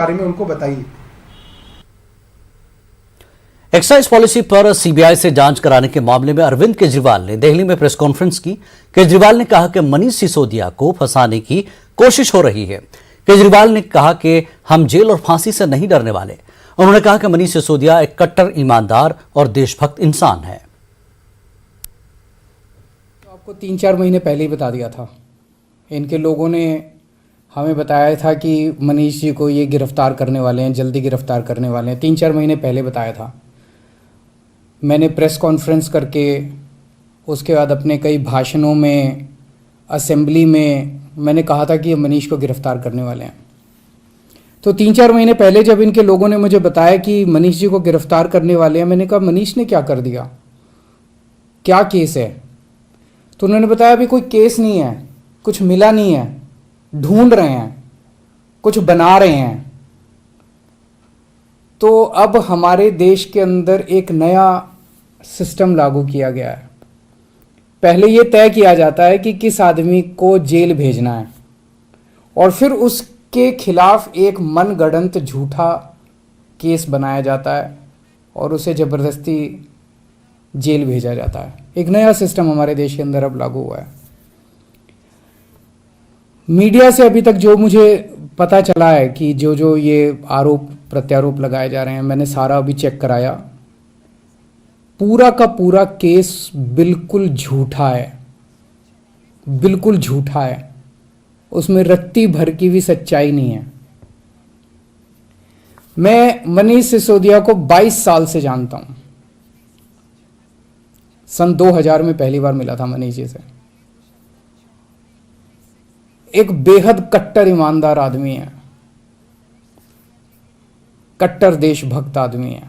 बारे में उनको बताइए। एक्साइज पॉलिसी पर सीबीआई से जांच कराने के मामले में अरविंद केजरीवाल ने दिल्ली में प्रेस कॉन्फ्रेंस की। केजरीवाल ने कहा कि मनीष सिसोदिया को फंसाने की कोशिश हो रही है। केजरीवाल ने कहा कि हम जेल और फांसी से नहीं डरने वाले। उन्होंने कहा कि मनीष सिसोदिया एक कट्टर ईमानदार और देशभक्त इंसान है। तो आपको 3-4 महीने पहले ही बता दिया था। इनके लोगों ने हमें बताया था कि मनीष जी को ये गिरफ्तार करने वाले हैं, जल्दी गिरफ्तार करने वाले हैं। 3-4 महीने पहले बताया था। मैंने प्रेस कॉन्फ्रेंस करके, उसके बाद अपने कई भाषणों में, असेंबली में मैंने कहा था कि ये मनीष को गिरफ्तार करने वाले हैं। तो 3-4 महीने पहले जब इनके लोगों ने मुझे बताया कि मनीष जी को गिरफ्तार करने वाले हैं, मैंने कहा मनीष ने क्या कर दिया, क्या केस है? तो उन्होंने बताया अभी कोई केस नहीं है, कुछ मिला नहीं है, ढूंढ रहे हैं, कुछ बना रहे हैं। तो अब हमारे देश के अंदर एक नया सिस्टम लागू किया गया है। पहले ये तय किया जाता है कि किस आदमी को जेल भेजना है और फिर उसके खिलाफ एक मनगढ़ंत झूठा केस बनाया जाता है और उसे ज़बरदस्ती जेल भेजा जाता है। एक नया सिस्टम हमारे देश के अंदर अब लागू हुआ है। मीडिया से अभी तक जो मुझे पता चला है कि जो ये आरोप प्रत्यारोप लगाए जा रहे हैं, मैंने सारा अभी चेक कराया। पूरा का पूरा केस बिल्कुल झूठा है, बिल्कुल झूठा है। उसमें रत्ती भर की भी सच्चाई नहीं है। मैं मनीष सिसोदिया को 22 साल से जानता हूं। सन 2000 में पहली बार मिला था मनीष जी से। एक बेहद कट्टर ईमानदार आदमी है, कट्टर देशभक्त आदमी है।